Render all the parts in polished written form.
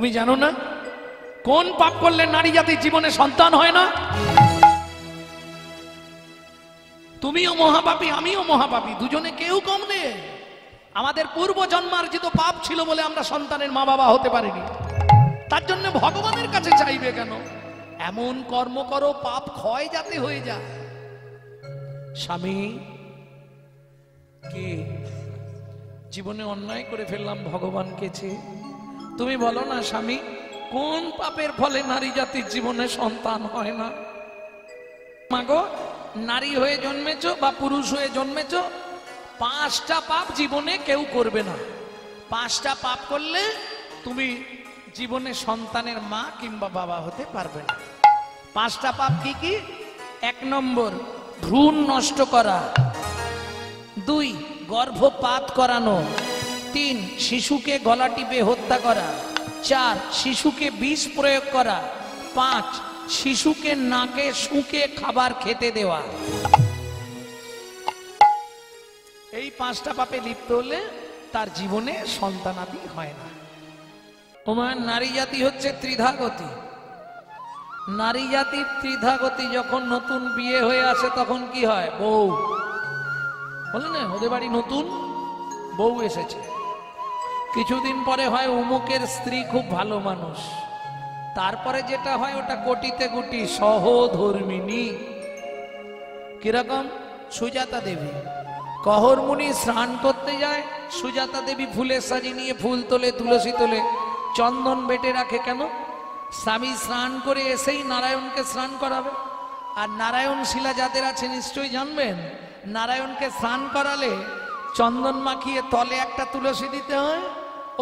তুমি জানো না কোন পাপ করলে নারী জাতির জীবনে সন্তান হয় না? তুমিও মহাপাপী, আমিও মহাপাপী, দুজনে কেউ কম নেই। আমাদের পূর্ব জন্মার্জিত পাপ ছিল বলে আমরা সন্তানের মা বাবা হতে পারিনি। তার জন্য ভগবানের কাছে চাইবে কেন? এমন কর্ম করো পাপ ক্ষয় যাতে হয়ে যায়। স্বামী, কি জীবনে অন্যায় করে ফেললাম ভগবানকে চেয়ে? তুমি বলো না স্বামী, কোন পাপের ফলে নারী জাতির জীবনে সন্তান হয় না? মাগো, নারী হয়ে জন্মেছ বা পুরুষ হয়ে জন্মেছ, 5টা পাপ জীবনে কেউ করবে না। 5টা পাপ করলে তুমি জীবনে সন্তানের মা কিংবা বাবা হতে পারবে না। 5টা পাপ কি কি? 1 নম্বর, ভ্রূণ নষ্ট করা। 2, গর্ভপাত করানো। 3, শিশুকে গলা টিপে হত্যা করা। 4, শিশুকে বিষ প্রয়োগ করা। 5, শিশুকে নাকে শুকে খাবার খেতে দেওয়া। এই 5টা পাপে লিপ্ত হলে তার জীবনে সন্তানাদি হয় না। তোমার নারী জাতি হচ্ছে ত্রিধাগতি। নারী জাতির ত্রিধাগতি যখন নতুন বিয়ে হয়ে আসে তখন কি হয়? বউ বলে না, ওদের বাড়ি নতুন বউ এসেছে। কিছুদিন পরে হয় উমুকের স্ত্রী খুব ভালো মানুষ। তারপরে যেটা হয় ওটা কোটিতে কোটি সহধর্মিনী। কিরকম? সুজাতা দেবী। কহরমুনি স্নান করতে যায়, সুজাতা দেবী ফুলের সাজি নিয়ে ফুল তোলে, তুলসী তোলে, চন্দন বেটে রাখে। কেন? স্বামী স্নান করে এসেই নারায়ণকে স্নান করাবে। আর নারায়ণ শিলা যাদের আছে নিশ্চয়ই জানবেন, নারায়ণকে স্নান করালে চন্দন মাখিয়ে তলে একটা তুলসী দিতে হয়,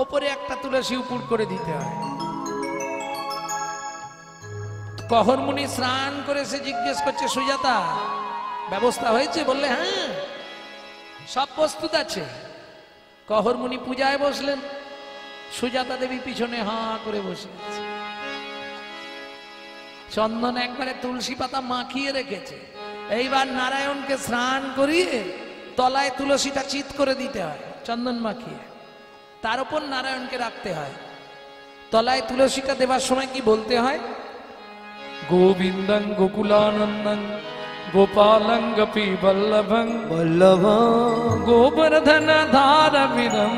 ওপরে একটা তুলসী উপর করে দিতে হয়। কহরমুনি স্নান করে সে জিজ্ঞেস করছে, সুজাতা ব্যবস্থা হয়েছে? বললে হ্যাঁ, সব প্রস্তুত আছে। কহরমুনি পূজায় বসলেন, সুজাতা দেবী পিছনে হাঁ করে বসে আছে। চন্দন একবারে তুলসী পাতা মাখিয়ে রেখেছে। এইবার নারায়ণকে স্নান করিয়ে তলায় তুলসীটা চিৎ করে দিতে হয় চন্দন মাখিয়ে, তার উপর নারায়ণকে রাখতে হয়। তলায় তুলসীটা দেবার সময় কি বলতে হয়? গোবিন্দং গোকুলানন্দং গোপালং গোপী বল্লভং বল্লভং গোবর্ধন ধারবিদং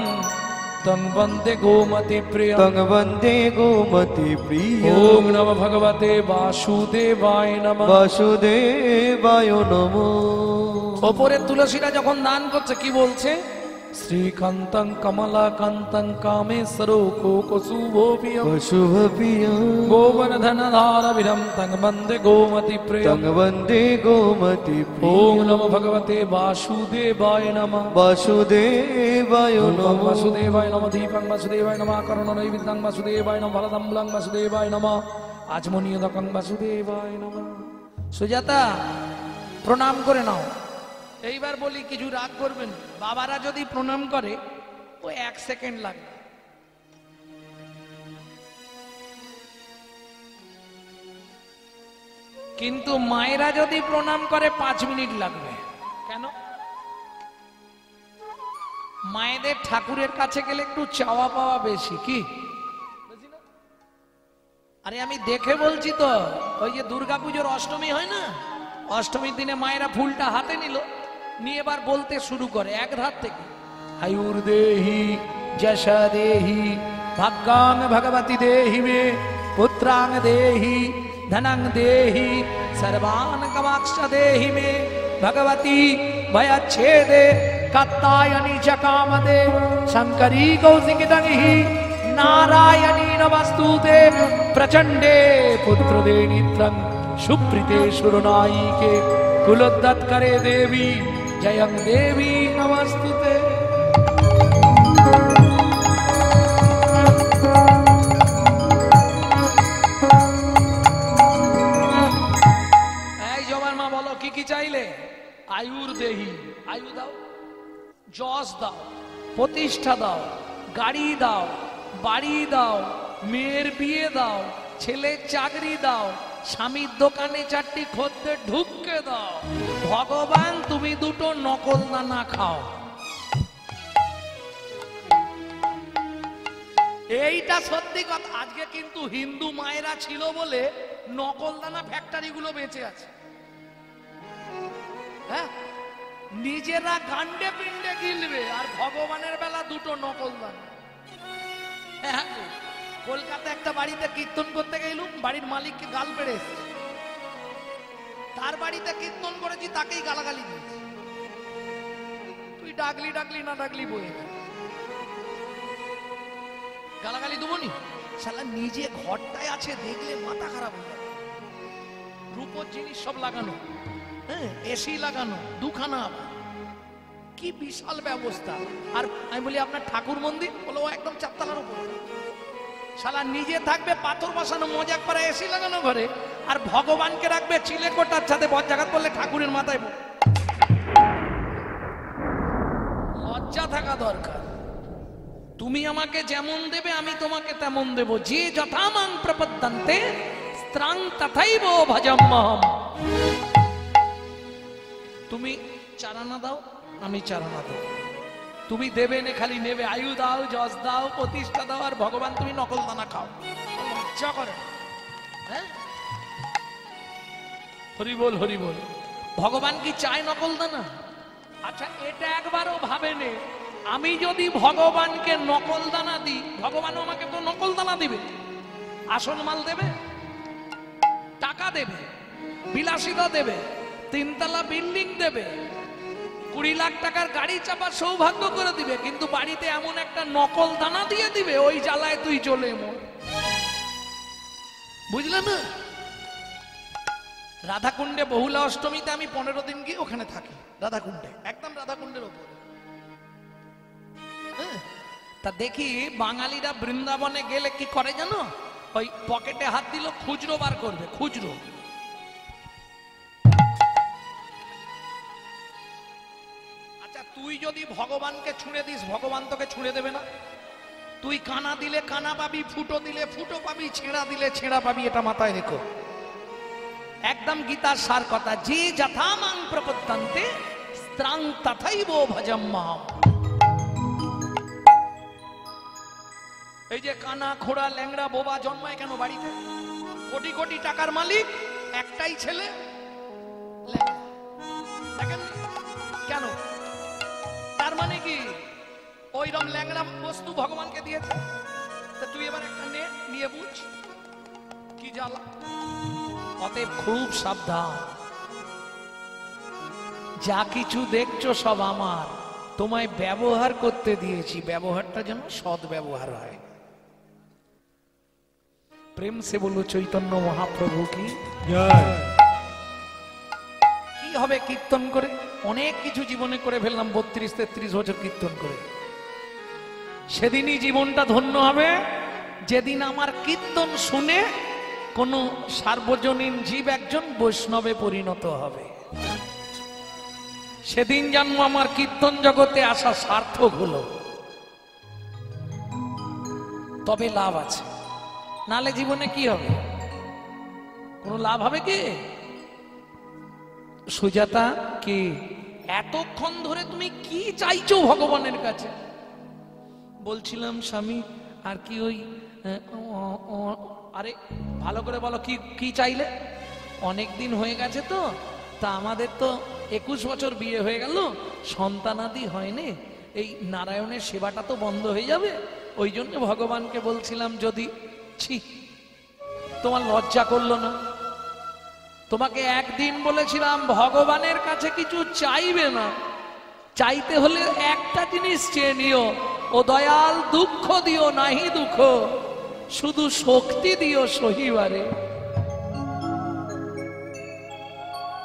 তং বন্দে গোমতি প্রিয়ং তং বন্দে গোমতি প্রিয়। ওম নমঃ ভগবতে বাসুদেবায় নমঃ। বাসুদেবায় নমঃ। ওপরে তুলসীরা যখন দান করছে কি বলছে? শ্রীকান্তং কমলাকান্তং কামেশ্বরো কোকশুভোপিয়ং শুভপ্রিয়ং গোবর্ধন ধারবিদং তং বন্দে গোমতি প্রিয়ং তং বন্দে গোমতি প্রিয়। ওম নমঃ ভগবতে বাসুদেবায় নমঃ। বাসুদেবায় নমঃ। বাসুদেবায় নমঃ। দীপং বাসুদেবায় নমঃ। করণ নৈবেদ্যং বাসুদেবায় নমঃ। ফলদম্বলং বাসুদেবায় নমঃ। আচমনীয়দকং বাসুদেবায় নমঃ। সুজাতা প্রণাম করে নাও। এইবার বলি, কিছু রাগ করবেন, বাবারা যদি প্রণাম করে ও 1 সেকেন্ড লাগবে, কিন্তু মায়েরা যদি প্রণাম করে 5 মিনিট লাগবে। কেন? মায়েদের ঠাকুরের কাছে গেলে একটু চাওয়া পাওয়া বেশি। কি? আরে আমি দেখে বলছি তো, ওই যে দুর্গাপুজোর অষ্টমী হয় না, অষ্টমীর দিনে মায়েরা ফুলটা হাতে নিল, নিয়ে এবার বলতে শুরু করে এক ধার থেকে, আয়ুর দেহি যশা দেহি ভাগ্যাং ভগবতী দেহি মে পুত্রাং দেহি ধনং দেহি সর্বান কামাক্ষ দেহি মে ভগবতী ভয়চ্ছেদে কাত্তায়নী চ কামদে শঙ্করী কৌশিকিতংহি নারায়ণী নমস্তুতে প্রচণ্ডে পুত্রদে নিত্যং সুপ্রীতে সুরনায়িকে কুলোদ্যত করে দেবী জয়ং দেবী নমস্তুতে। এই জবার মা বলো কি কি চাইলে? আয়ুর দেহি, আয়ু দাও, যশ দাও, প্রতিষ্ঠা দাও, গাড়ি দাও, বাড়ি দাও, মেয়ের বিয়ে দাও, ছেলের চাকরি দাও, স্বামীর দোকানে 4টি খদ্দের ঢুককে দাও। ভগবান তুমি 2টো নকল দানা খাও। এইটা সত্যি কথা। আজকে কিন্তু হিন্দু মায়েরা ছিল বলে নকলদানা ফ্যাক্টরি গুলো বেঁচে আছে। হ্যাঁ, নিজেরা গান্ডে পিন্ডে গিলবে আর ভগবানের বেলা দুটো নকলদানা। হ্যাঁ, কলকাতা একটা বাড়িতে কীর্তন করতে গেলুম, বাড়ির মালিককে গাল পেড়ে এসেছে। তার বাড়িতে কীর্তন করেছি, তাকেই গালাগালি দিয়েছি। তুই ডাকলি ডাকলি না ডাকলি বই গালাগালি দেবো নি? শালা নিজে ঘরটায় আছে, দেখলে মাথা খারাপ হয়ে যাবে। রূপোর জিনিস সব লাগানো, হ্যাঁ, এসি লাগানো, দুখানা, কি বিশাল ব্যবস্থা। আর আমি বলি আপনার ঠাকুর মন্দির, বলো একদম চারতলার উপর। শালা নিজে থাকবে পাথর বসানো, মজা করে এসি লাগানো ঘরে, আর ভগবানকে রাখবে চিলে কোটার সাথে বজ্রাঘাত করলে ঠাকুরের মাথায়। লজ্জা থাকা দরকার। তুমি আমাকে যেমন দেবে আমি তোমাকে তেমন দেব। যে যথামাং প্রপদ্যন্তে স্ত্রাং তথৈব ভজম্যহম। তুমি চারানা দাও, আমি চারানা দাও। তুমি দেবে না, খালি নেবে। আয়ু দাও, যশ দাও, প্রতিষ্ঠা দাও, আর ভগবান তুমি নকল দানা খাও। লজ্জা করে। হ্যাঁ, হরি বল হরি বল। ভগবান কি চায় নকল দানা? আচ্ছা, এটা একবারও ভাবেনে আমি যদি ভগবানকে নকল দানা দিই, ভগবান আমাকে তো নকল দানা দিবে। আসল মাল দেবে, টাকা দেবে, বিলাসিতা দেবে, তিনতলা বিল্ডিং দেবে, 20 লাখ টাকার গাড়ি চাপার সৌভাগ্য করে দিবে। কিন্তু বাড়িতে এমন একটা নকল দানা দিয়ে দিবে, ওই জ্বালায় তুই চলে মর। বুঝলে না? রাধাকুণ্ডে বহুলা অষ্টমীতে আমি 15 দিন গিয়ে ওখানে থাকি, রাধাকুণ্ডে, একদম রাধাকুণ্ডের ওপর। তা দেখি বাঙালিরা বৃন্দাবনে গেলে কি করে জানো? ওই পকেটে হাত দিল, খুচরো বার করবে, খুচরো। আচ্ছা, তুই যদি ভগবানকে ছুঁড়ে দিস, ভগবান তোকে ছুঁড়ে দেবে না? তুই কানা দিলে কানা পাবি, ফুটো দিলে ফুটো পাবি, ছেঁড়া দিলে ছেঁড়া পাবি। এটা মাথায় রেখো, একদম গীতার সার কথা। যে যথামাং প্রপদ্যন্তে স্ত্রাং তথৈব ভজম্যহম। এই যে কানা, খোড়া, ল্যাংড়া, বোবা জন্মায় কেন বাড়িতে? কোটি কোটি টাকার মালিক, একটাই ছেলে দেখেন কেন? তার মানে কি ওইরকম ল্যাংড়া বস্তু ভগবানকে দিয়েছে। তা তুই এবার একটা নিয়ে বুঝ কি জ্বালা। অতএব খুব সাবধান। যা কিছু দেখছো সব আমার, তোমায় ব্যবহার করতে দিয়েছি, ব্যবহারটা যেন সৎ ব্যবহার হয়। প্রেম সে বলো চৈতন্য মহাপ্রভু কি জয়। কি হবে কীর্তন করে? অনেক কিছু জীবনে করে ফেললাম, 32-33 বছর কীর্তন করে। সেদিনই জীবনটা ধন্য হবে যেদিন আমার কীর্তন শুনে কোন সার্বজনীন জীব একজন বৈষ্ণবে পরিণত হবে। সেদিন জানবো আমার কীর্তন জগতে আসা সার্থক হলো। তবে লাভ আছে, নালে জীবনে কি হবে? কোনো লাভ হবে কি? সুজাতা, কি এতক্ষণ ধরে তুমি কি চাইছো ভগবানের কাছে? বলছিলাম স্বামী, আর কি ওই আরে ভালো করে বলো, কি কি চাইলে? অনেক দিন হয়ে গেছে তো, তা আমাদের তো 21 বছর বিয়ে হয়ে গেল, সন্তানাদি হয়নি, এই নারায়ণের সেবাটা তো বন্ধ হয়ে যাবে। ওই জন্য ভগবানকে বলছিলাম, যদি ছি তোমার লজ্জা করলো না? তোমাকে একদিন বলেছিলাম ভগবানের কাছে কিছু চাইবে না, চাইতে হলে একটা জিনিস চেয়ে নিও, ও দয়াল দুঃখ দিও নাহি দুঃখ, শুধু শক্তি দিও সহিবারে।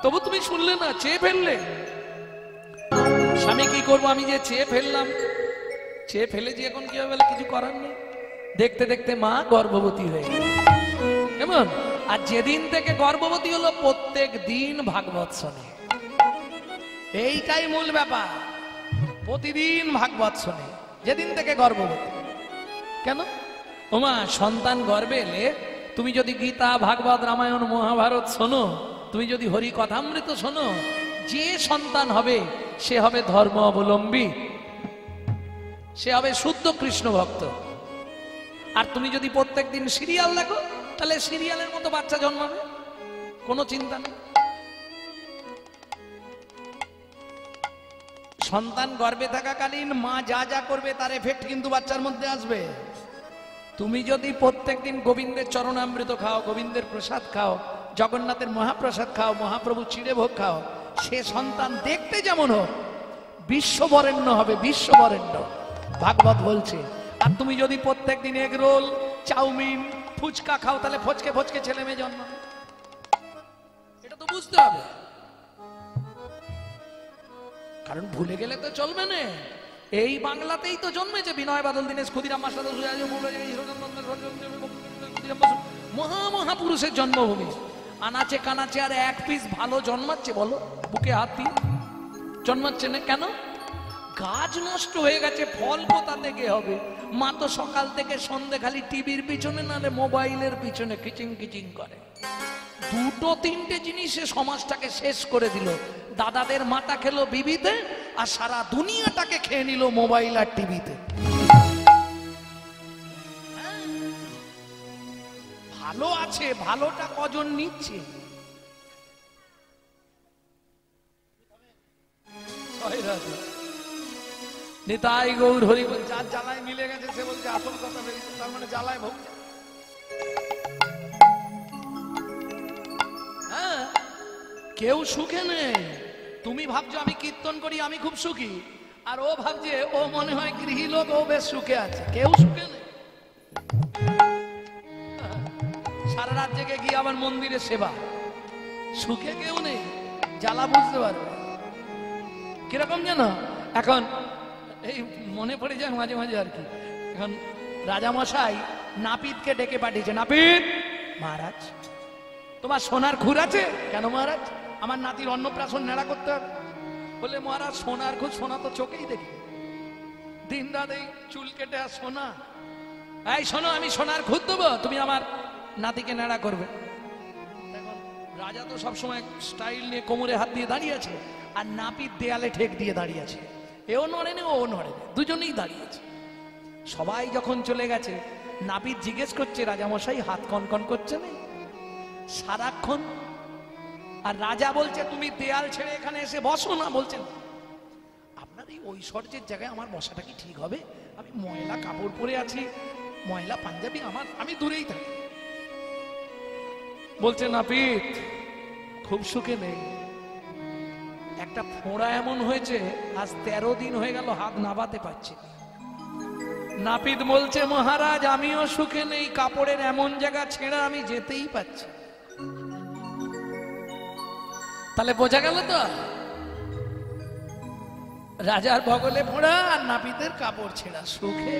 তবু তুমি শুনলে না, চেয়ে ফেললে। স্বামী কি করবো, আমি যে চেয়ে ফেললাম, চেয়ে ফেলেছি, এখন কি হবে? কিছু করার নেই। দেখতে দেখতে মা গর্ভবতী হয়ে গেল, কেমন? আর যেদিন থেকে গর্ভবতী হলো, প্রত্যেক দিন ভাগবত শোনে। এইটাই মূল ব্যাপার, প্রতিদিন ভাগবত শোনে যেদিন থেকে গর্ভবতী। কেন? ওমা, সন্তান গর্ভে এলে তুমি যদি গীতা, ভাগবত, রামায়ণ, মহাভারত শোনো, তুমি যদি হরি কথামৃত শোনো, যে সন্তান হবে সে হবে ধর্ম অবলম্বী, সে হবে শুদ্ধ কৃষ্ণ ভক্ত। আর তুমি যদি প্রত্যেকদিন সিরিয়াল দেখো তাহলে সিরিয়ালের মতো বাচ্চা জন্মাবে, কোনো চিন্তা নেই। সন্তান গর্ভে থাকাকালীন মা যা যা করবে তার এফেক্ট কিন্তু বাচ্চার মধ্যে আসবে। তুমি যদি প্রত্যেকদিন গোবিন্দের চরণামৃত খাও, গোবিন্দের প্রসাদ খাও, জগন্নাথের মহাপ্রসাদ খাও, মহাপ্রভু চিড়ে ভোগ খাও, সে সন্তান দেখতে যেমন হোক বিশ্ববরেণ্য হবে, বিশ্ববরেণ্য ভাগবত বলছে। আর তুমি যদি প্রত্যেকদিন এগ রোল, চাউমিন, ফুচকা খাও তাহলে ফচকে ফচকে ছেলে মেয়ে জন্মাবে। এটা তো বুঝতে হবে, কারণ ভুলে গেলে তো চলবে না। এই বাংলাতেই তো জন্মেছে বিনয় বাদল, দীনেশ, ক্ষুদিরাম, মাস্টার, মহামহাপুরুষের জন্মভূমি। আনাচে কানাচে আর এক পিস ভালো জন্মাচ্ছে বলো, বুকে হাত দিয়ে জন্মাচ্ছে না কেন? গাছ নষ্ট হয়ে গেছে, ফল কোথা থেকে হবে? মা তো সকাল থেকে সন্ধে খালি টিভির পিছনে নালে মোবাইলের পিছনে কিচিং কিচিং করে। দুটো তিনটে জিনিসে সমাজটাকে শেষ করে দিল। দাদাদের মাথা খেলো বিবিতে, আর সারা দুনিয়াটাকে খেয়ে নিল মোবাইল আর টিভিতে। ভালো আছে, ভালোটা কজন নিচ্ছে? নিতাই গৌর হরি বল। যার জ্বালায় মিলে গেছে সে বলছে আসল কথা বেরিয়েছে, তার মানে জ্বালায় ভুগছে। হ্যাঁ, কেউ সুখে নেই। তুমি ভাবছো আমি কীর্তন করি আমি খুব সুখী, আর ও ভাবছে ও মনে হয় গৃহী লোক, ও বেশ সুখে আছে। কেউ সুখে নেই। সারা রাত জেগে গিয়ে আবার মন্দিরে সেবা, সুখে কেউ নেই। জ্বালা বুঝতে পারবে কিরকম যেন। এখন এই মনে পড়ে যায় মাঝে মাঝে আর কি, এখন রাজামশাই নাপিতকে ডেকে পাঠিয়েছে। নাপিত, মহারাজ তোমার সোনার খুর আছে? কেন মহারাজ? আমার নাতির অন্নপ্রাশন নেড়া করতে হবে। বলে মহারাজ সোনার খুর? সোনা তো চোখেই দেখি, দিন রাত এই চুল কেটে আর সোনা। এই শোনো, আমি সোনার খুর দেবো, তুমি আমার নাতিকে নেড়া করবে। এখন রাজা তো সবসময় স্টাইল নিয়ে কোমরে হাত দিয়ে দাঁড়িয়ে আছে, আর নাপিত দেয়ালে ঠেক দিয়ে দাঁড়িয়ে আছে। এও নড়েনি ও নড়েনি, দুজনেই দাঁড়িয়েছে। সবাই যখন চলে গেছে, নাপিত জিজ্ঞেস করছে রাজামশাই হাত কনকন করছে না সারাক্ষণ? আর রাজা বলছে তুমি দেয়াল ছেড়ে এখানে এসে বসো না। বলছেন আপনার এই ঐশ্বর্যের জায়গায় আমার বসাটা কি ঠিক হবে? আমি ময়লা কাপড় পরে আছি, ময়লা পাঞ্জাবি, আমি দূরেই থাকি। বলছে নাপিত খুব সুখে নেই, একটা ফোঁড়া এমন হয়েছে আজ 13 দিন হয়ে গেল হাত নাবাতে পারছি। নাপিত বলছে মহারাজ আমিও সুখে নেই, কাপড়ের এমন জায়গা ছেঁড়া আমি যেতেই পাচ্ছি। তাহলে বোঝা গেল তো, রাজার বগলে ফোঁড়া আর নাপিতের কাপড় ছেঁড়া, সুখে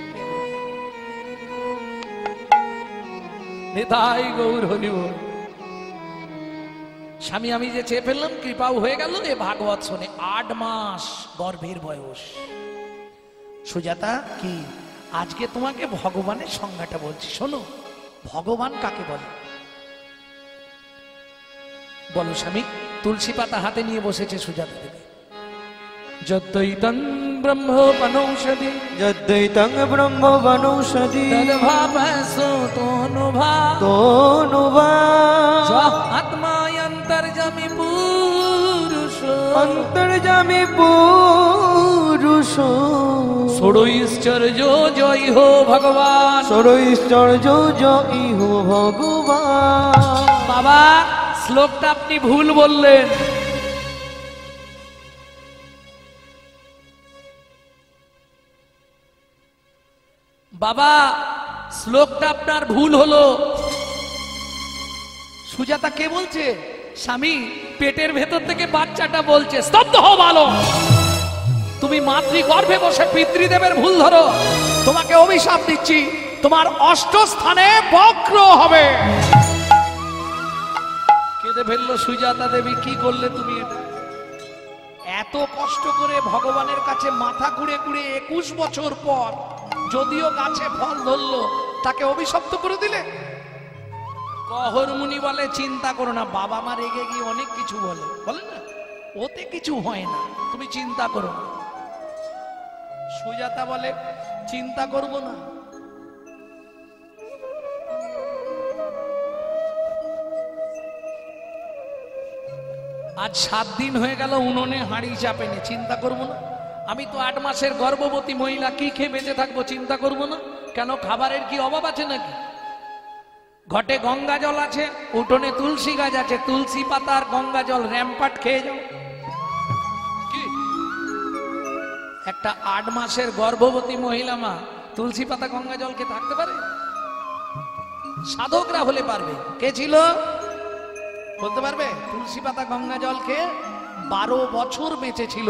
নিতাই গৌর হরি বল। স্বামী আমি যে চেয়ে ফেললাম, কৃপাও হয়ে গেল। এ ভাগবত শোনে 8 মাস গর্ভের বয়স। সুজাতা কি আজকে তোমাকে ভগবানের সংজ্ঞাটা বলছি, শোনো। ভগবান কাকে বলে বলো স্বামী? তুলসী পাতা হাতে নিয়ে বসেছে সুজাতা দেবী। যদ্দৈতং ব্রহ্ম বনৌষধি, যদ্দৈতং ব্রহ্ম বনৌষধি, তদ্ভাবসো তনুভা তনুভা আত্মায়ন্তর্যামী পুরুষ, অন্তর্যামী পুরুষ, ষড়ৈশ্চর্য জয় হো ভগবান, ষড়ৈশ্চর্য জয় হো ভগবান। বাবা শ্লোকটা আপনি ভুল বললেন। বাবা শ্লোকটা আপনার ভুল হলো। সুজাতা কে বলছে? স্বামী পেটের ভেতর থেকে বাচ্চাটা বলছে। স্তব্ধ হও ভালো। তুমি মাতৃগর্ভে বসে পিতৃদেবের ভুল ধরো। তোমাকে অভিশাপ দিচ্ছি, তোমার 8 স্থানে বক্র হবে। কেঁদে ফেললো সুজাতা দেবী। কি করলে তুমি এটা? এত কষ্ট করে ভগবানের কাছে মাথা কুড়ে কুড়ে 21 বছর পর যদিও গাছে ফল ধরলো, তাকে অভিশপ্ত করে দিলে। কহর মুনি বলে চিন্তা করো না। বাবা মা রেগে গিয়ে অনেক কিছু বলে, বলে না, ওতে কিছু হয় না, তুমি চিন্তা করো না। সুজাতা বলে চিন্তা করব না, আজ 7 দিন হয়ে গেল উনুনে হাঁড়ি চাপেনি, চিন্তা করবো না? আমি তো 8 মাসের গর্ভবতী মহিলা, কি খেয়ে বেঁচে থাকবো, চিন্তা করবো না? কেন খাবারের কি অভাব আছে নাকি? ঘটে গঙ্গা জল আছে, উঠোনে তুলসী গাছ আছে, তুলসী পাতা আর গঙ্গা জল র্যাম্পাট খেয়ে যাও। কি একটা 8 মাসের গর্ভবতী মহিলা মা তুলসী পাতা গঙ্গা জল খেয়ে থাকতে পারে? সাধকরা হলে পারবে। কে ছিল বলতে পারবে? তুলসী পাতা গঙ্গা জল খেয়ে 12 বছর বেঁচে ছিল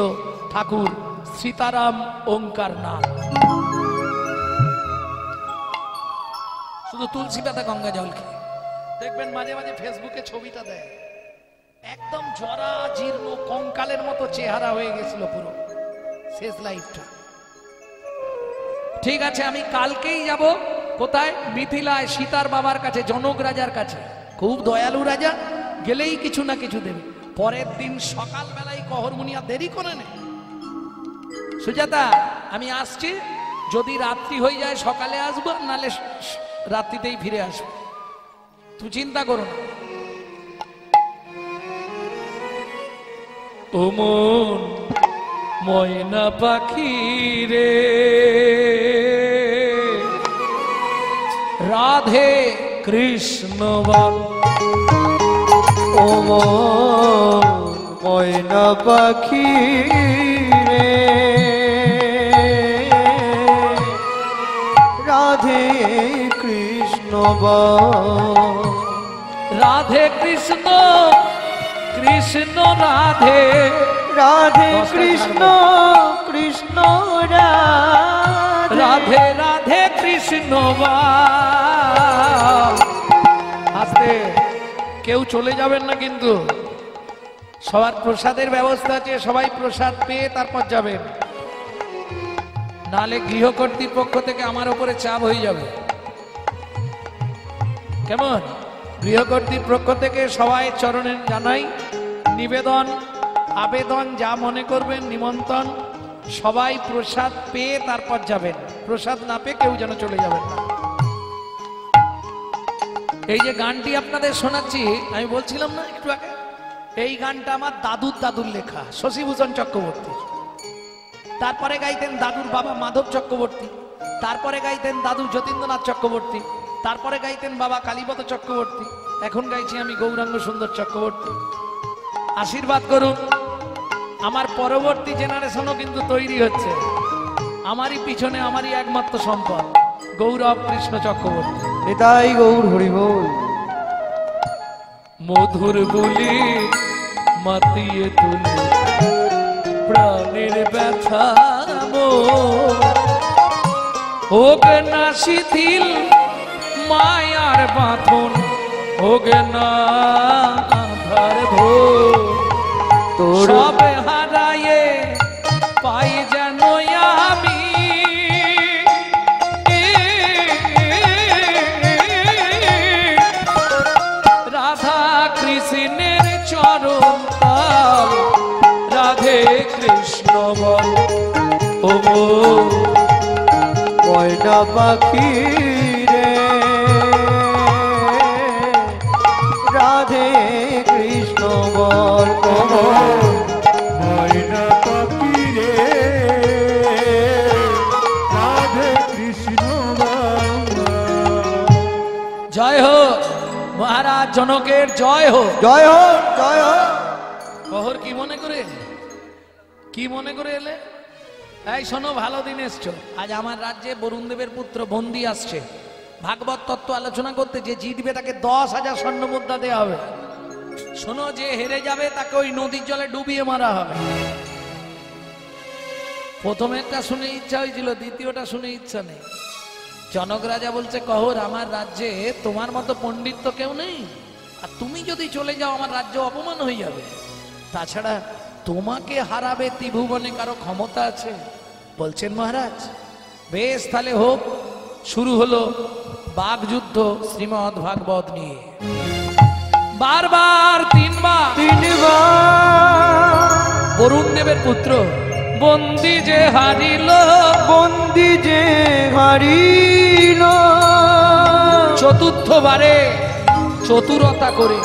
ঠাকুর সীতারাম ওঙ্কার নাম। শুধু তুলসী পাতা গঙ্গা জল খেয়ে। দেখবেন মাঝে মাঝে ফেসবুকে ছবিটা দেয়, একদম জরা জীর্ণ কঙ্কালের মতো চেহারা হয়ে গেছিল পুরো শেষ লাইফটা। ঠিক আছে, আমি কালকেই যাব। কোথায়? মিথিলায় সীতার বাবার কাছে, জনক রাজার কাছে। খুব দয়ালু রাজা, গেলেই কিছু না কিছু দেবে। পরের দিন সকালবেলায় কহরমুনিয়া দেরি করে নে, সুজাতা আমি আসছি, যদি রাত্রি হয়ে যায় সকালে আসবো, নালে রাত্রিতেই ফিরে আসবো, তুই চিন্তা করো না। ও মন ময়না পাখি রে, রাধে কৃষ্ণ বল। ও ময়না পাখি রে, রাধে কৃষ্ণ বল। রাধে কৃষ্ণ কৃষ্ণ রাধে, রাধে কৃষ্ণ কৃষ্ণ রাধে, রাধে রাধে কৃষ্ণ বল। আস্তে, কেউ চলে যাবেন না কিন্তু, সবার প্রসাদের ব্যবস্থা আছে, সবাই প্রসাদ পেয়ে তারপর যাবেন, নালে গৃহ কর্তৃপক্ষ থেকে আমার উপরে চাপ হয়ে যাবে। কেমন? গৃহ কর্তৃপক্ষ থেকে সবাই চরণে জানাই নিবেদন, আবেদন, যা মনে করবেন নিমন্ত্রণ, সবাই প্রসাদ পেয়ে তারপর যাবেন, প্রসাদ না পেয়ে কেউ যেন চলে যাবেন না। এই যে গানটি আপনাদের শোনাচ্ছি, আমি বলছিলাম না একটু আগে, এই গানটা আমার দাদুর দাদুর লেখা, শশীভূষণ চক্রবর্তী। তারপরে গাইতেন দাদুর বাবা মাধব চক্রবর্তী, তারপরে গাইতেন দাদু যতীন্দ্রনাথ চক্রবর্তী, তারপরে গাইতেন বাবা কালীপদ চক্রবর্তী, এখন গাইছি আমি গৌরাঙ্গ সুন্দর চক্রবর্তী। আশীর্বাদ করুন, আমার পরবর্তী জেনারেশনও কিন্তু তৈরি হচ্ছে। আমারই পিছনে আমারই একমাত্র সম্পদ গৌরব কৃষ্ণ চক্রবর্তী। নিতাই গৌর হরি বল। মধুর বলি মাতিয়ে তুলে প্রাণের ব্যথা হোক না শিথিল মায়ার বাঁধন, হোক না আধার ঘোর, সব হারায়ে পাই যেন আমি রাধা কৃষ্ণের চরণ তাল, রাধে কৃষ্ণ বল। ও ময়না পাখি রে, রাধে কৃষ্ণ বল। ময়না পাখি রে, রাধে কৃষ্ণ বল। জয় হোক মহারাজ জনকের, জয় হোক। জয় হোক, জয় হোক। কহর কি মনে করে, কি মনে করে এলে? এই শোনো, ভালো দিন এসছো। আজ আমার রাজ্যে বরুণ দেবের পুত্র বন্দী আসছে ভাগবত তত্ত্ব আলোচনা করতে। যে জিতবে তাকে 10,000 স্বর্ণ মুদ্রা দেওয়া হবে। শোনো, যে হেরে যাবে তাকে ওই নদীর জলে ডুবিয়ে মারা হবে। প্রথমেরটা শুনে ইচ্ছা হয়েছিল, দ্বিতীয়টা শুনে ইচ্ছা নেই। জনক রাজা বলছে, কহর আমার রাজ্যে তোমার মতো পণ্ডিত তো কেউ নেই, আর তুমি যদি চলে যাও আমার রাজ্য অপমান হয়ে যাবে। তাছাড়া তোমাকে হারাবে ত্রিভুবনে কারো ক্ষমতা আছে? বলছেন মহারাজ বেশ, তাহলে হোক। শুরু হলো বাগযুদ্ধ শ্রীমদ ভাগবত নিয়ে। বারবার তিনবার বরুণ দেবের পুত্র বন্দি যে হারিল, বন্দি যে হারিল, চতুর্থবারে চতুরতা করে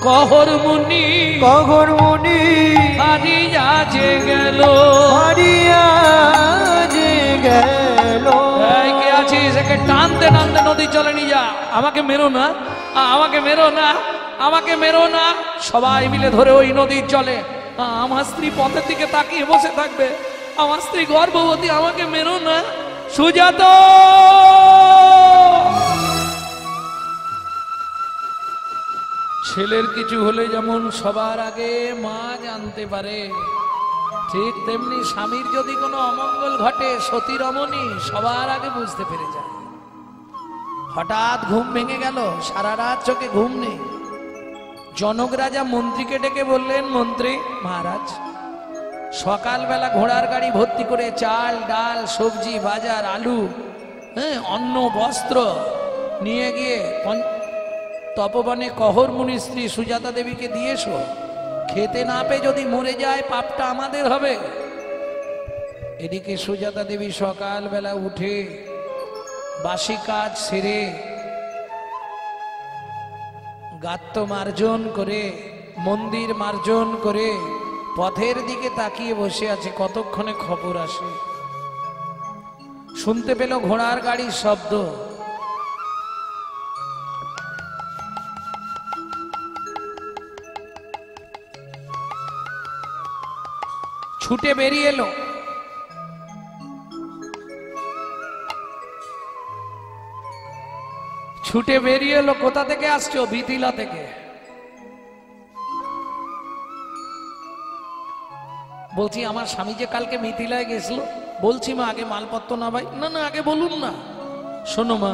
কহর মুনি কহর মুনি হারিয়া যে গেল। হারিয়া যে গেল। এই কে আছিস, একে টানতে টানতে নদীর জলে নিয়ে যা। আমাকে মেরো না, আমাকে মেরো না, আমাকে মেরো না। সবাই মিলে ধরে ওই নদীর জলে। আমার স্ত্রী পথের দিকে তাকিয়ে বসে থাকবে, আমার স্ত্রী গর্ভবতী, আমাকে মেরো না। সুজাত, ছেলের কিছু হলে যেমন সবার আগে মা জানতে পারে, ঠিক তেমনি স্বামীর যদি কোনো অমঙ্গল ঘটে সতী রমণী সবার আগে বুঝতে পেরে যায়। হঠাৎ ঘুম ভেঙে গেল, সারা রাত চোখে ঘুম নেই। জনক রাজা মন্ত্রীকে ডেকে বললেন, মন্ত্রী মহারাজ, সকালবেলা ঘোড়ার গাড়ি ভর্তি করে চাল ডাল সবজি বাজার আলু, অন্ন বস্ত্র নিয়ে গিয়ে তপবনে কহর মুনির স্ত্রী সুজাতা দেবীকে দিয়েছো। খেতে না পেয়ে যদি মরে যায় পাপটা আমাদের হবে। এদিকে সুজাতা দেবী সকালবেলা উঠে বাসি কাজ সেরে গাত্র মার্জন করে মন্দির মার্জন করে পথের দিকে তাকিয়ে বসে আছে, কতক্ষণে খবর আসে। শুনতে পেল ঘোড়ার গাড়ির শব্দ। ছুটে বেরিয়ে এলো। ছুটে বেরিয়ে এলো। কোথা থেকে আসছো? মিথিলা থেকে। বলছি আমার স্বামী যে কালকে মিথিলায় গেছিল। বলছি মা, আগে মালপত্র না ভাই। না না, আগে বলুন না। শোনো মা,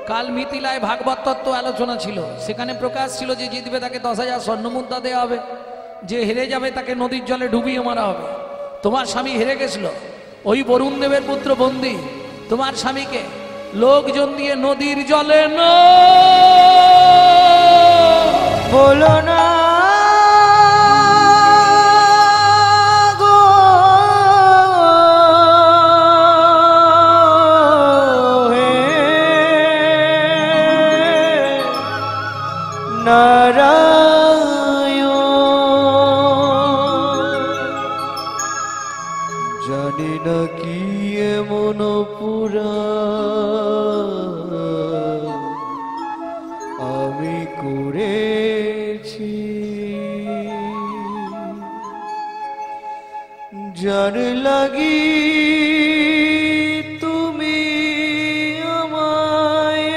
কাল মিথিলায় ভাগবত তত্ত্ব আলোচনা ছিল। সেখানে প্রকাশ ছিল যে জিতবে তাকে 10,000 স্বর্ণমুদ্রা দেওয়া হবে, যে হেরে যাবে তাকে নদীর জলে ডুবিয়ে মারা হবে। তোমার স্বামী হেরে গেছিল। ওই বরুণ দেবের পুত্র বন্দী তোমার স্বামীকে লোকজন দিয়ে নদীর জলে বলো না গো, হে নারায়ণ। জানি না কি এমন পুরা আমি করেছি, যার লাগি তুমি আমায়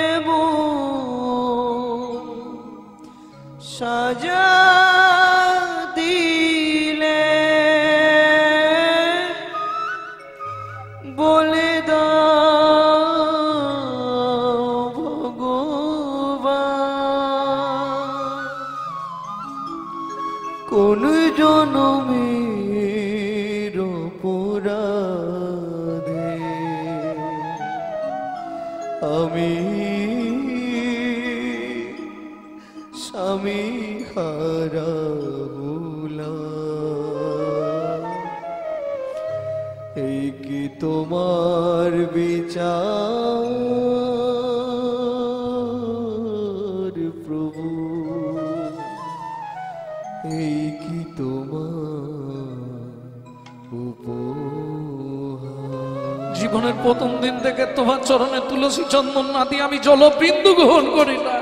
সাজা দিলে। বলে দাও ভগবান, কোন জনমের অপরাধে আমি স্বামী হারা হলাম। এই কি তোমার বিচার প্রভু, এই কি তোমার উপহার। জীবনের প্রথম দিন থেকে তোমার চরণে তুলসী চন্দন না দিয়ে আমি জলবিন্দু গ্রহণ করি না।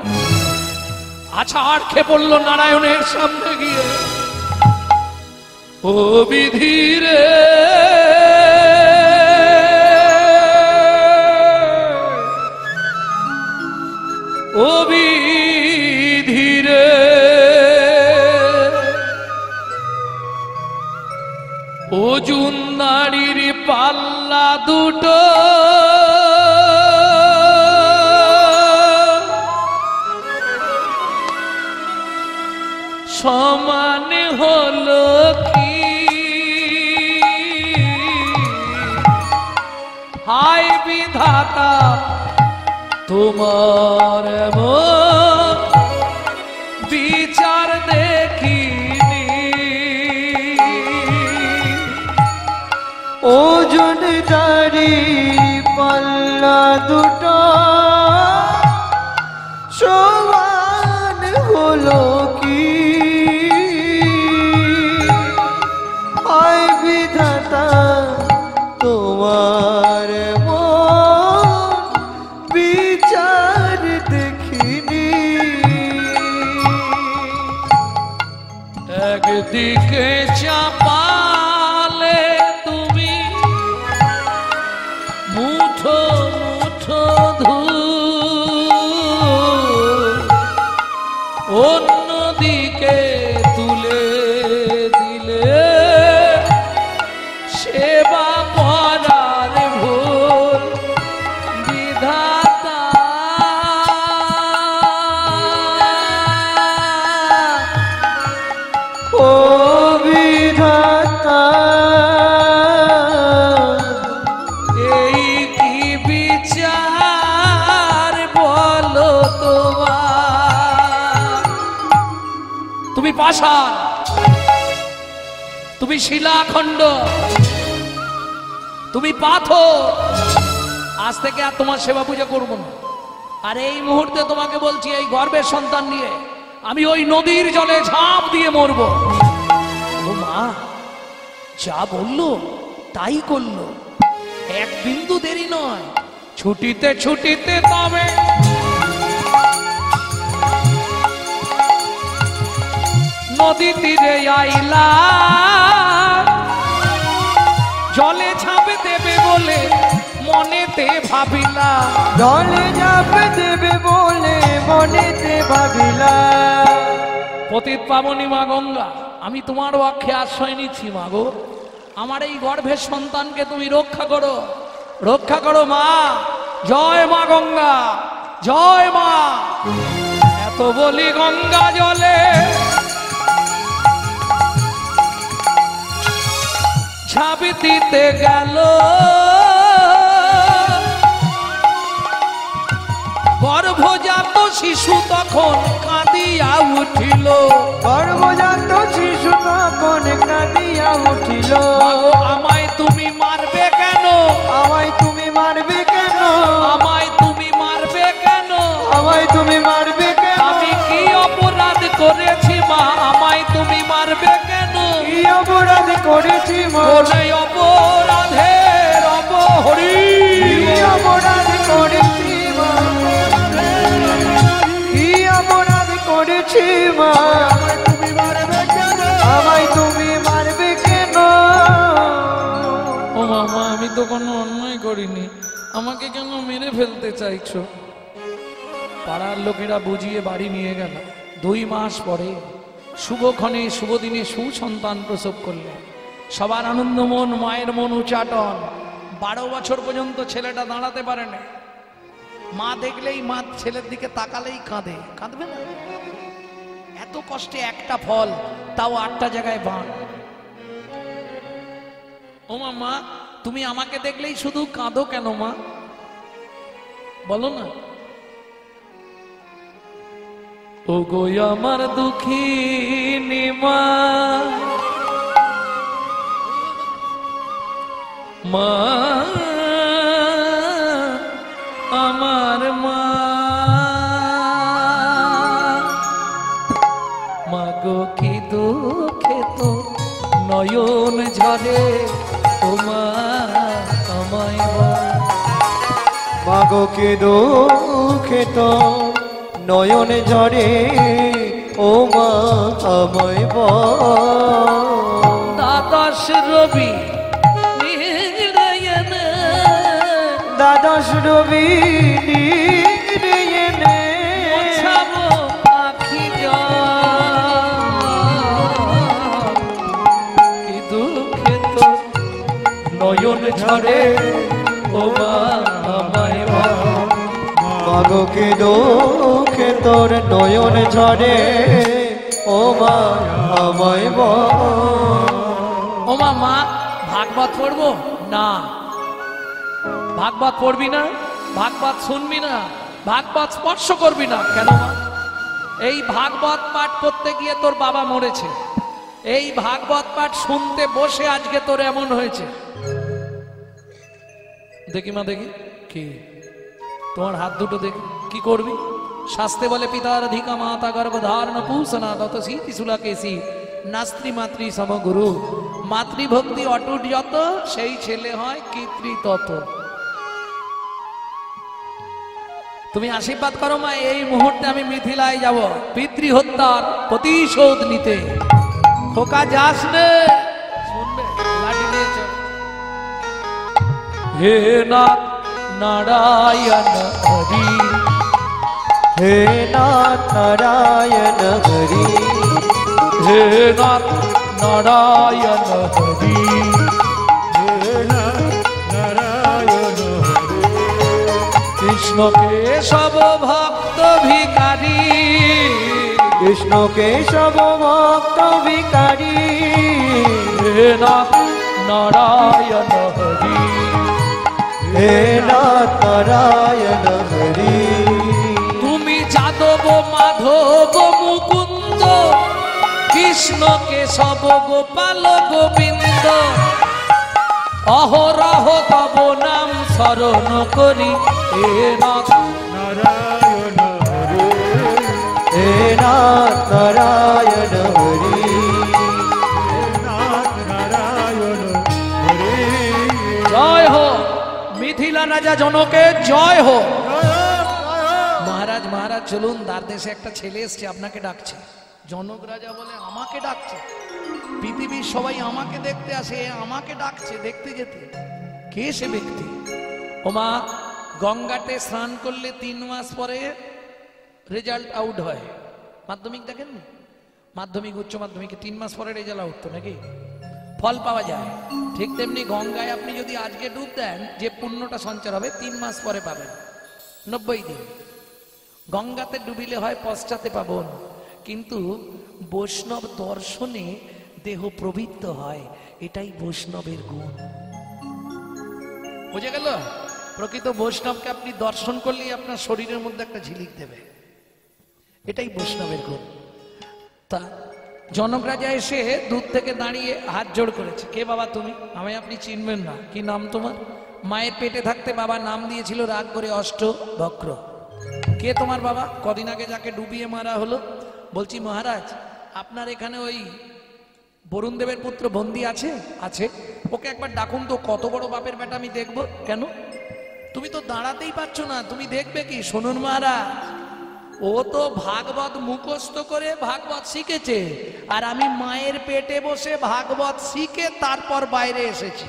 আচ্ছা, আর খেয়ে পড়লো নারায়ণের সামনে গিয়ে, ও বিধি রে ও বিধি রে, ওজন নারীর পাল্লা দুটো সমান হলো কি, হায় বিধাতা তোমার এমন বিচার দেখিনি। ওজন দারি পাল্লা দুটো সমান হলো কি, দিকে চাপালে তুমি মুঠো মুঠো অন্যদিকে তুলে দিলে সেবা করার ভুল বিধাতা। ও বিধাতা, এই কি বিচার বলো তোমার? তুমি পাষাণ, তুমি শিলাখণ্ড, তুমি পাথর। আজ থেকে আর তোমার সেবা পূজা করবো না। আর এই মুহূর্তে তোমাকে বলছি, এই গর্ভের সন্তান নিয়ে আমি ওই নদীর জলে ঝাঁপ দিয়ে মরবো। ও মা যা বললো তাই করলো, এক বিন্দু দেরি নয়। ছুটিতে ছুটিতে তবে নদী তীরে আইলা, জলে ঝাঁপ দেবে বলে মনেতে ভাবিলা। জলে ঝাঁপ দেবে বলে মনেতে ভাবিলা। পতিত পাবনী মা গঙ্গা, আমি তোমার পক্ষে আশ্রয় নিচ্ছি মা গো। আমার এই গর্ভের সন্তানকে তুমি রক্ষা করো, রক্ষা করো মা। জয় মা গঙ্গা, জয় মা। এত বলি গঙ্গা জলে ঝাঁপ দিতে গেল, গর্ভজাত শিশু তখন কাঁদিয়া উঠিল। গর্ভজাত শিশু তখন কাঁদিয়া উঠিল। মাগো আমায় তুমি মারবে কেন? আমায় তুমি মারবে কেন? আমায় তুমি মারবে কেন? আমায় তুমি মারবে কেন? আমি কি অপরাধ করেছি মা? আমায় তুমি মারবে কেন? কি অপরাধ করেছি মা? কোনে অপরাধের অপহরি? কি অপরাধ করেছি মা? কি অপরাধ করেছি মা? আমায় তুমি মারবে কেন? ও মামা আমি তো কোনো অন্যায় করিনি, আমাকে কেন মেরে ফেলতে চাইছো? পাড়ার লোকেরা বুঝিয়ে বাড়ি নিয়ে গেল। 2 মাস পরে শুভক্ষণে শুভ দিনে সুসন্তান প্রসব করলে। সবার আনন্দ মন, মায়ের মন উচাটন। 12 বছর পর্যন্ত ছেলেটা দাঁড়াতে পারে না। মা দেখলেই, মা ছেলের দিকে তাকালেই কাঁদে। কাঁদবে না? এত কষ্টে একটা ফল, তাও 8টা জায়গায় বান। ও মা, তুমি আমাকে দেখলেই শুধু কাঁদো কেন মা? বলো না। ও গো আমার দুঃখিনী মা, মা আমার মা, মাগো কি দুঃখে তো নয়ন ঝরে, ও মা আমায় বল। মাগো কে দুঃখে তো নয়ন ঝরে, ও মা আমায় বল। দ্বাদশ রবি নিরয়নে, দ্বাদশ রবি নিরয়নে মোছাবো আখি জল। কি দুঃখে তো নয়ন ঝরে, ও মা আমায় বল। মাগো কে দুঃখে তোর নয়ন ঝরে, ও মা আমায় বল। ও মা, মা ভাগবত পড়বো না? ভাগবত পড়বি না? ভাগবত শুনবি না? ভাগবত স্পর্শ করবি না কেন মা? এই ভাগবত পাঠ করতে গিয়ে তোর বাবা মরেছে। এই ভাগবত পাঠ শুনতে বসে আজকে তোর এমন হয়েছে। দেখি মা, দেখি কি তোমার হাত দুটো দেখি, কি করবি? শাস্তে বলে পিতার অধিকা মাতা গর্ভধারণ পুষনা তত শীতি সুলাকেশি নাস্ত্রী মাতৃ সমগুরু। মাতৃভক্তি অটুট যত, সেই ছেলে হয় কৃত্রি তত। তুমি আশীর্বাদ করো মা, এই মুহূর্তে আমি মিথিলায় যাব পিতৃ হত্যার প্রতিশোধ নিতে। খোকা যাস নে, শুনবে লাঠি নিয়ে চল। হে নাথ নারায়ণ হরি, হে নাথ নারায়ণ হরি, হে নাথ নারায়ণ হরি, হে নারায়ণ হরে, কৃষ্ণ কেশব ভক্ত ভিখারি, কৃষ্ণ কেশব ভক্ত ভিখারি, হে নাথ নারায়ণ হরি, হে নাথ নারায়ণ হরি। তুমি যাদব মাধব মুকুন্দ, কৃষ্ণ কেশব গোপাল গোবিন্দ, অহরহ তব নাম স্মরণ করি, হে নাথ নারায়ণ হরে, হে নাথ নারায়ণ হরি, নাথ নারায়ণ হরে। জয় হো মিথিলা রাজা জনকে, জয় হো। মহারাজ মহারাজ চলুন, দ্বার দেশে একটা ছেলে এসছে, আপনাকে ডাকছে। জনক রাজা বলে আমাকে ডাকছে? পৃথিবীর সবাই আমাকে দেখতে আসে, আমাকে ডাকছে দেখতে যেতে। কে সে ব্যক্তি? ওমা, গঙ্গাতে স্নান করলে 3 মাস পরে রেজাল্ট আউট হয়। মাধ্যমিক দেখেননি? মাধ্যমিক উচ্চ মাধ্যমিকে 3 মাস পরে রেজাল্ট আউট, তো নাকি ফল পাওয়া যায়। ঠিক তেমনি গঙ্গায় আপনি যদি আজকে ডুব দেন, যে পুণ্যটা সঞ্চার হবে 3 মাস পরে পাবেন, 90 দিন। গঙ্গাতে ডুবিলে হয় পশ্চাতে পাবন, কিন্তু বৈষ্ণব দর্শনে দেহ প্রবৃত্ত হয়, এটাই বৈষ্ণবের গুণ। বুঝে গেল? প্রকৃত বৈষ্ণবকে আপনি দর্শন করলেই আপনার শরীরের মধ্যে একটা ঝিলিক দেবে, এটাই বৈষ্ণবের গুণ। তা জনক রাজা এসে দূর থেকে দাঁড়িয়ে হাত জোড় করেছে। কে বাবা তুমি? আমায় আপনি চিনবেন না। কি নাম তোমার? মায়ের পেটে থাকতে বাবা নাম দিয়েছিল রাগ করে অষ্টবক্র। কে তোমার বাবা? কদিন আগে যাকে ডুবিয়ে মারা হলো। বলছি মহারাজ, আপনার এখানে ওই বরুণ দেবের পুত্র বন্দী আছে? আছে। ওকে একবার ডাকুন তো, কত বড় বাপের বেটা আমি দেখবো। কেন? তুমি তো দাঁড়াতেই পারছো না, তুমি দেখবে কি? শুনুন মহারাজ, ও তো ভাগবত মুখস্থ করে ভাগবত শিখেছে, আর আমি মায়ের পেটে বসে ভাগবত শিখে তারপর বাইরে এসেছি।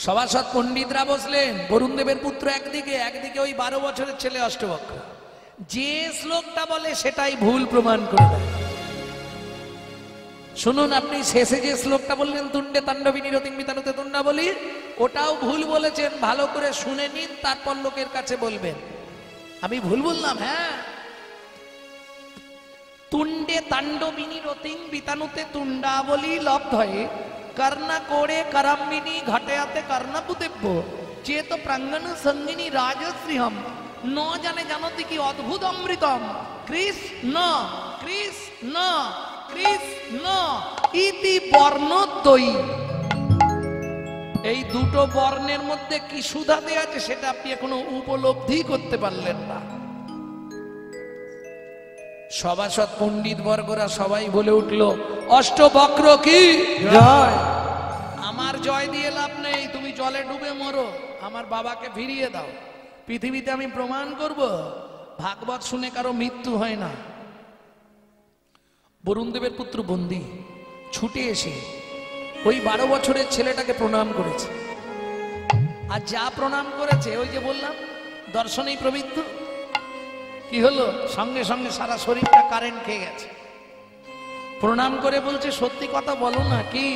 সভাসদ পণ্ডিতরা বসলেন, বরুণ দেবের পুত্র একদিকে, একদিকে ওই 12 বছরের ছেলে অষ্টবক্র। যে শ্লোকটা বলে সেটাই ভুল প্রমাণ করে দেয়। শুনুন, আপনি শেষে যে শ্লোকটা বললেন, তুণ্ডে তাণ্ডবিনী রতিং বিতানুতে তুণ্ডা বলি, ওটাও ভুল বলেছেন। ভালো করে শুনে নিন, তারপর লোকের কাছে বলবেন আমি ভুল বললাম। হ্যাঁ, তুণ্ডে তাণ্ডবিনী রতিং বিতানুতে তুণ্ডা বলি লব্ধয়ে কর্ণা কোড়ে করম্বিনী ঘটেয়াতে কর্ণপুদেব্য চেত প্রাঙ্গণ সঙ্গিনী রাজশ্রীহম ন জানে জানতি কি অদ্ভুত অমৃতম কৃষ্ণ কৃষ্ণ কৃষ্ণ ইতি বর্ণদ্বয়ী। এই দুটো বর্ণের মধ্যে কি সুধাতে আছে সেটা আপনি এখনো উপলব্ধি করতে পারলেন না। সভাসদ পণ্ডিত বর্গরা সবাই বলে উঠল, অষ্টবক্র কি জয়। আমার জয় দিয়ে লাভ নেই, তুমি জলে ডুবে মরো, আমার বাবাকে ফিরিয়ে দাও। পৃথিবীতে আমি প্রমাণ করব ভাগবত শুনে কারো মৃত্যু হয় না। বরুণ দেবের পুত্র বন্দী ছুটে এসে ওই 12 বছরের ছেলেটাকে প্রণাম করেছে। আর যা প্রণাম করেছে, ওই যে বললাম দর্শনেই প্রবৃত্ত, কি হলো? সঙ্গে সঙ্গে সারা শরীরটা কারেন্ট খেয়ে গেছে। প্রণাম করে বলছে, সত্যি কথা বলো না, কি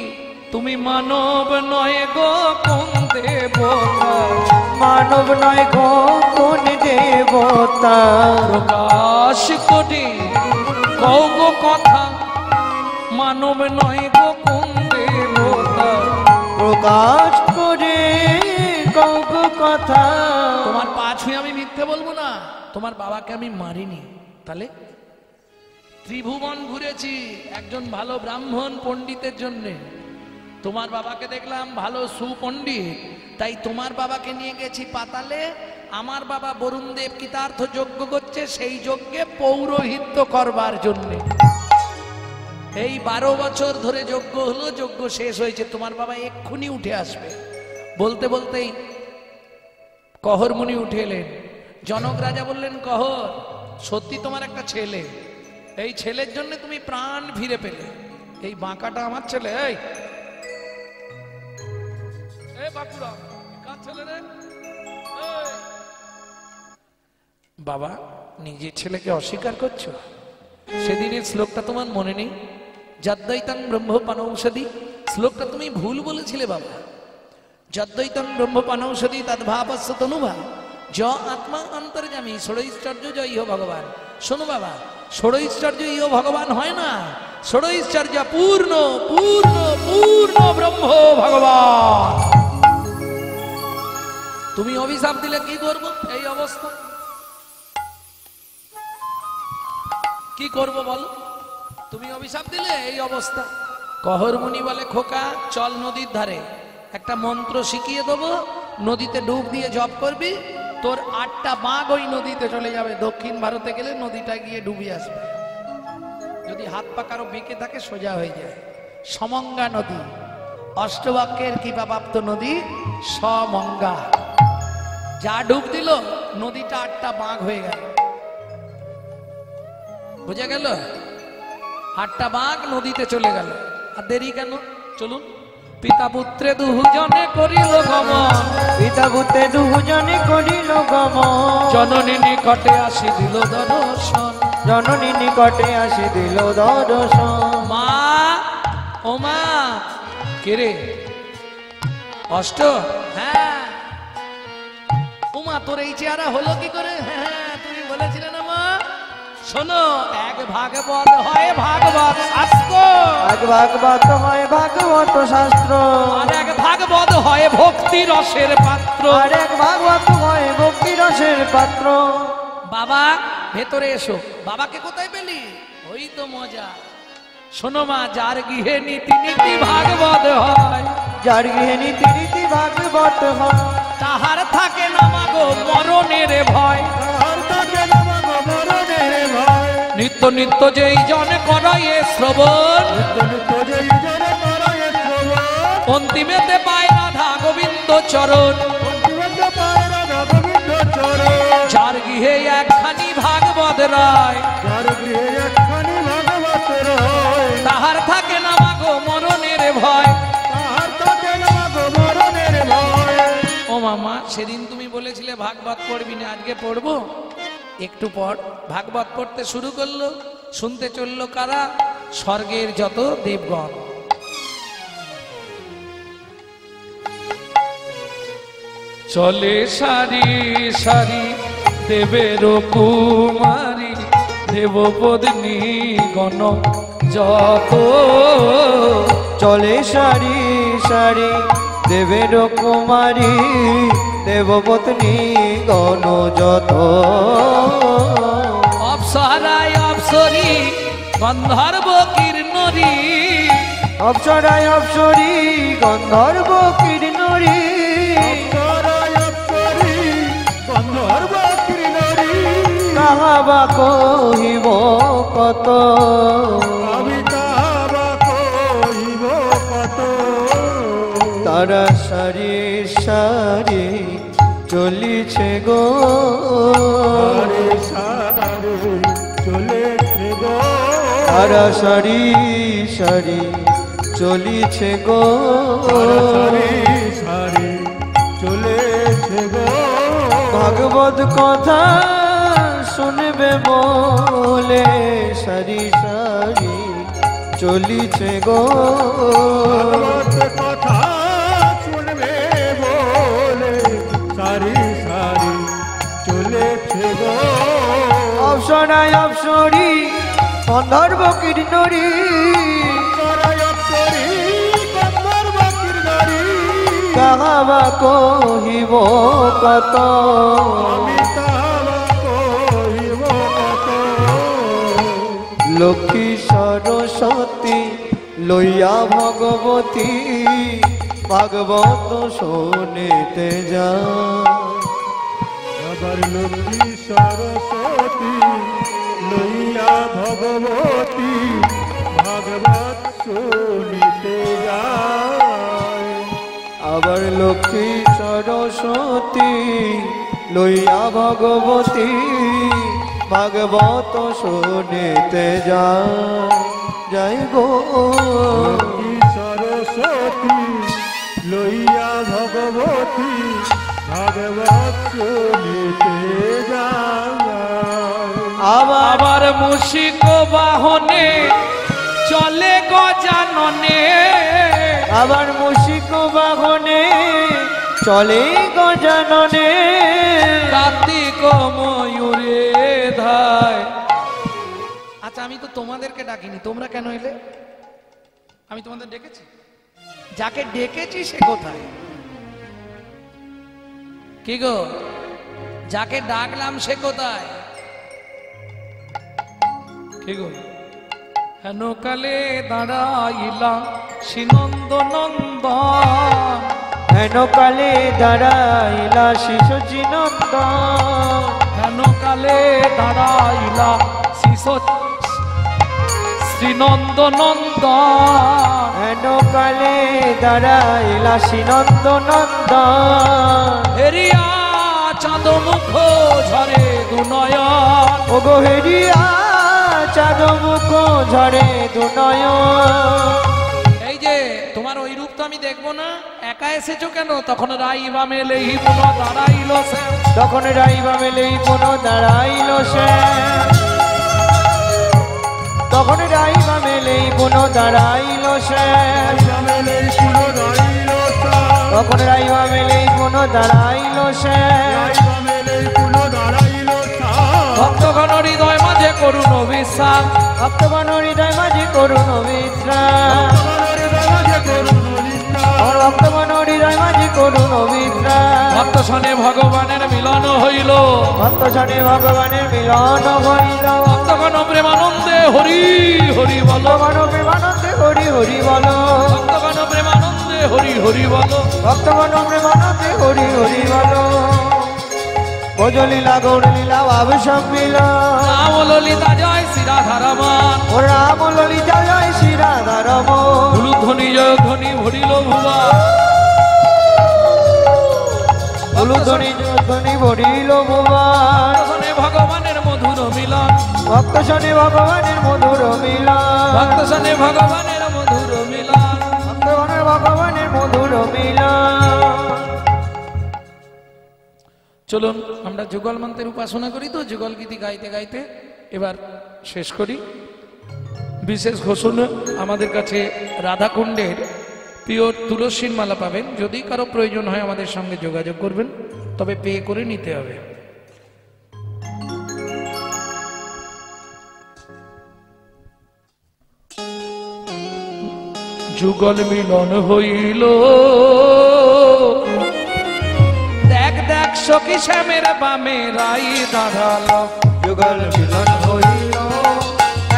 তুমি মানব নয় গো কোন দেবতা? মানব নয় গো কোন দেবতা? প্রকাশ করে কও গো কথা, মানব নয় গো কোন দেবতা? প্রকাশ করে কও গো কথা। তোমার পা ছুঁয়ে আমি মিথ্যে বলবো না, তোমার বাবাকে আমি মারিনি। তাহলে ত্রিভুবন ঘুরেছি একজন ভালো ব্রাহ্মণ পণ্ডিতের জন্য। তোমার বাবাকে দেখলাম ভালো সুপণ্ডিত, তাই তোমার বাবাকে নিয়ে গেছি পাতালে। আমার বাবা বরুণ দেব কৃতার্থ যজ্ঞ করছে, সেই যজ্ঞে পৌরোহিত্য করবার জন্য। এই 12 বছর ধরে যজ্ঞ হলো, যজ্ঞ শেষ হয়েছে, তোমার বাবা এক্ষুনি উঠে আসবে। বলতে বলতেই কহর মুনি উঠে এলেন। জনক রাজা বললেন, কহর, সত্যি তোমার একটা ছেলে? এই ছেলের জন্য তুমি প্রাণ ফিরে পেলে। এই বাঁকাটা আমার ছেলে। এই বাপুরা কার ছেলে রে? বাবা নিজের ছেলেকে অস্বীকার করছো? সেদিনের শ্লোকটা তোমার মনে নেই? যদ্দৈতং ব্রহ্ম পানৌষধি, শ্লোকটা তুমি ভুল বলেছিলে বাবা। যদ্দৈতং ব্রহ্ম পানৌষধি তদ্ভাবস্য তনুভা য আত্মা অন্তর্যামী ষড়ৈশ্বর্য জয় ভগবান। শোনো বাবা, ষড়ৈশ্বর্য ইহ ভগবান হয় না, ষড়ৈশ্বর্য পূর্ণ পূর্ণ পূর্ণ ব্রহ্ম ভগবান। তুমি অভিশাপ দিলে কি করবো? এই অবস্থা কি করব বলো? তুমি অভিশাপ দিলে এই অবস্থা। কহর মুনি বলে, খোকা চল নদীর ধারে, একটা মন্ত্র শিখিয়ে দেবো, নদীতে ডুব দিয়ে জপ করবি, তোর 8টা বাঘ ওই নদীতে চলে যাবে। দক্ষিণ ভারতে গেলে নদীটা গিয়ে ডুবে আসবে, যদি হাত পা কারো বেঁকে থাকে সোজা হয়ে যায়। সমঙ্গা নদী, অষ্টবাক্যের কৃপাপ্রাপ্ত নদী সমঙ্গা। যা ডুব দিল নদীটা 8টা বাঘ হয়ে গেল। বুঝে গেল? 8টা বাঘ নদীতে চলে গেল। আর দেরি কেন? চলুন। পিতা পুত্রে দুজনে করিল গমন, পিতা পুত্রে দুজনে করিল গমন, জননী নিকটে আসি দিল দর্শন, জননী নিকটে আসি দিল দর্শন। মা ও মা, কে রে? অষ্ট? হ্যাঁ। উমা তোর এই চেহারা হলো কি করে? হ্যাঁ তুমি বলেছিলে না মা। শোনো, এক ভাগবত হয় ভাগবত শাস্ত্র, এক ভাগবত হয় ভাগবত শাস্ত্র, আর এক ভাগবত হয় ভক্তি রসের পাত্র, আর এক ভাগবত হয় ভক্তি রসের পাত্র। বাবা ভেতরে এসো। বাবাকে কোথায় পেলি? ওই তো মজা। শোনো মা, যার গৃহে নীতি নীতি ভাগবত হয়, যার গৃহে নীতি রীতি ভাগবত হয়, তাহার থাকে না মাগো মরণের ভয়। তাহার থাকে না মাগো মরণের ভয়। নিত্য নিত্য যেই জন করায় শ্রবণ, নিত্য নিত্য যেই জনে করায় শ্রবণ, অন্তিমেতে পায় রাধা গোবিন্দ চরণ। অন্তিমে পায় রাধা গোবিন্দ চরণ। যার গৃহে একখানি ভাগবত রায়, যার গৃহে একখানি ভাগবত রয়, তাহার থাকে না মাগো মরণের ভয়। তাহার থাকে না মাগো মরণের ভয়। ও মামা, সেদিন তুমি বলেছিলে ভাগবত পড়বি না, আজকে পড়বো। একটু পর ভাগবত পড়তে শুরু করলো। শুনতে চললো কারা? স্বর্গের যত দেবগণ। চলে সারি সারি দেবের কুমারী, দেবপত্নী গণ যত। চলে সারি সারি দেবের কুমারী, দেবপত্নী গণ যত। অপ্সরায় অপ্সরী গন্ধর্ব কীর্ণরী, অপ্সরায় অপ্সরী গন্ধর্ব কীর্ণরী, অপ্সরায় অপ্সরী গন্ধর্ব কীর্ণরী। কাহাবা কহিব কত, আমি কাহাবা কহিব কত। তারা সারি সারি চলিছে গো, সারে সারে চলেছে গো। তারা সারি সারি চলিছে গো, সারে সারে চলেছে গো। ভাগবত কথা শুনবে বলে সারি সারি চলিছে গো, ভাগবত কথা শুনবে বলে সারি সারি চলেছে গো। অপ্সরায় অপ্সরী গন্ধর্ব কীর্ণরী, অপ্সরায় অপ্সরী গন্ধর্ব কীর্ণরী। কাহাবা কহিব কত, আমি কাহাবা কহিব কত। লক্ষ্মী সরস্বতী লইয়া ভগবতী, ভাগবত শোনেতে যায়। আবার লক্ষ্মী সরস্বতী লইয়া ভগবতী, ভাগবত শুনিতে যায়। আবার লক্ষ্মী সরস্বতী লইয়া ভগবতী, ভাগবত শুনিতে যাই গো লক্ষ্মী সরস্বতী লইয়া ভগবতী ভাগবত শুনিতে যায়। আবার মুশিক বাহনে চলে গজাননে, আবার মুশিক বাহনে চলে গজাননে, কার্তিক ময়ূরে ধায়। আচ্ছা, আমি তো তোমাদেরকে ডাকিনি, তোমরা কেন এলে? আমি তোমাদের ডেকেছি? যাকে ডেকেছি সে কোথায়? কি গো, যাকে ডাকলাম সে কোথায়? কি গো, হেন কালে দাঁড়াইলা শ্রীনন্দ নন্দন, হেন কালে দাঁড়াইলা শিশু চিনন্দন, হেন কালে দাঁড়াইলা শিশু শ্রীনন্দ নন্দন, হেন কালে দাঁড়াইলা শ্রীনন্দ নন্দন। হেরিয়া চাঁদ মুখ ঝরে দুনয়ন, ওগো হেরিয়া চাঁদ মুখ ঝরে দুনয়ন। এই যে তোমার ওই রূপ তো আমি দেখবো না, একা এসেছো কেন? তখন রাইবা মেলেই পুনঃ দাঁড়াইল সে, তখন রাইবা মেলেই কোনো দাঁড়াইল সে, তখন রাইবা মেলেই কোনো দাঁড়াইল সে, রামেলেই পুরো রইল সার, তখন রাইবা মেলেই কোনো দাঁড়াইল সে। রামেলেই পুরো দাঁড়াইল সার। ভক্তগণ হৃদয় মাঝে করুণ বিশ্রাম, ভক্তগণ হৃদয় মাঝে করুণ বিশ্রাম, আমার ভক্তগণ হৃদয় মাঝে করুণ বিশ্রাম। ভক্ত সনে ভগবানের মিলন হইল, ভক্ত সনে ভগবানের মিলন হইল, ভক্তগণ প্রেমানন্দে হরি হরি বল, ভক্তগণ প্রেমানন্দে হরি হরি বল, ভক্তগণ প্রেমানন্দে হরি হরি বল। ভক্তগণ প্রেমানন্দে হরি হরি বল। ভজলীলা গৌরলীলা ভাব সম্মিল, রাম ললিতা জয় শ্রী রাধারমণ, ও রাম ললিতা জয় শ্রী রাধা রমণ। ধ্বনি জয় ধ্বনি ভরিল ভুবা, উলুধ্বনি ধ্বনি ভরিল ভুবন। সনে ভগবানের মধুর মিলন, ভক্ত শনি ভগবানের মধুর মিলন, ভক্ত সনে ভগবানের মধুর মিলন। ভক্তগণের ভগবানের মধুর মিলন। চলুন আমরা যুগল মন্ত্রের উপাসনা করি, তো যুগল গীতি গাইতে গাইতে এবার শেষ করি। বিশেষ ঘোষণা, আমাদের কাছে রাধাকুণ্ডের পিওর তুলসীর মালা পাবেন। যদি কারো প্রয়োজন হয় আমাদের সঙ্গে যোগাযোগ করবেন, তবে পে করে নিতে হবে। যুগল মিলন হইল, দেখ দেখ সখী শ্যামের বামে রাই দাঁড়ালো। যুগল মিলন হইল,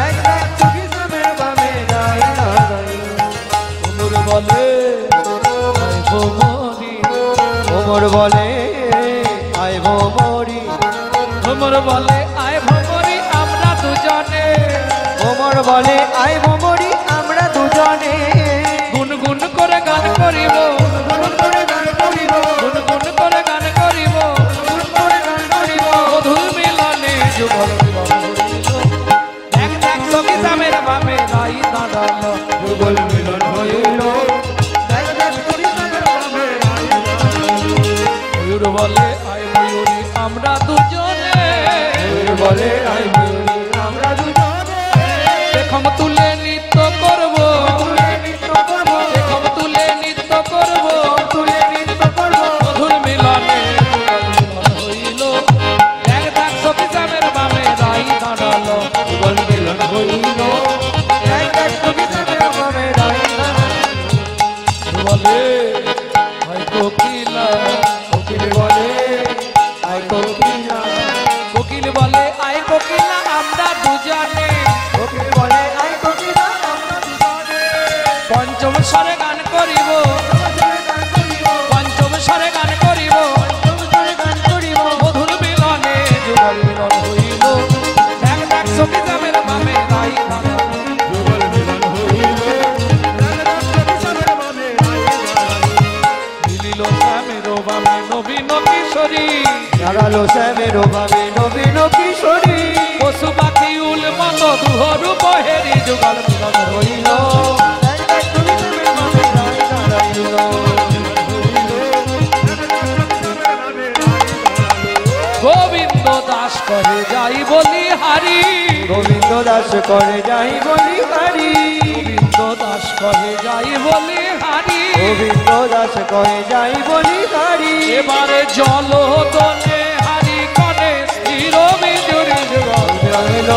এক রাত সখী শ্যামের বামে রাই দাঁড়াইল। ওমর বলে আয় ভোমরি, ওমর বলে আয় ভোমরি, ওমর বলে আয় ভোমরি আমরা দুজনে, ওমর বলে আয় ভোমরি আমরা দুজনে। গুনগুন করে গান করিব, গুনগুন করে গান করিব, গুনগুন করে গান করিব, গুনগুন করে গান করিব। মধুর মিলনে যুগল মিলন হইল, দেখ দেখ সখী শ্যামের বামে রাই দাঁড়ালো। যুগল মিলন হইল, এক রাত সখী শ্যামের বামে রাই দাঁড়াইল। ময়ূর বলে আয় ময়ূরী আমরা দুজনে, ময়ূর বলে আয় ময়ূরী আমরা দুজনে। দেখম তুলে নৃত্য করব, তুলে নৃত্য করব, দেখম তুলে নৃত্য করব, তুলে নৃত্য করব। মধুর মিলনে যুগল মিলন হইল, দেখ দেখ সখী শ্যামের বামে রাই দাঁড়ালো। যুগল মিলন হইল, এক রাত সখী শ্যামের বামে রাই দাঁড়াইল। বলে আয় কোকিলা, কোকিল বলে আয় কোকিলা, কোকিল বলে আয় কোকিলা আমরা দুজনে, কোকিল বলে আয় কোকিলা আমরা দুজনে। পঞ্চম স্বরে গান করিব, গান করিব, পঞ্চম স্বরে গান করিব, সংসারে গান করিব। মধুর মিলনে যুগল মিলন হইল, দেখ দেখ সখী শ্যামের বামে রাই দাঁড়ালো। যুগল মিলন হইল, এক রাত সখী শ্যামের বামে রাই দাঁড়াইল। মিলিল শ্যামের বামে নবীন কিশোরী, দাঁড়ালো শ্যামের ভাবে নবীন কিশোরী। মধুহরু বহেরি যুগল মিলন হইল এক এক কবিতাদের মনে রায় দাঁড়াইল গোবিন্দ দাস কহে যাই বলি হারি গোবিন্দ দাস করে যাই বলি হারি গোবিন্দ দাস কহে যাই বলি হারি গোবিন্দ দাস কয়ে যাই বলি হারি এবারে জল দোলে হারি কনে স্থির বিজুরি যুগল রইল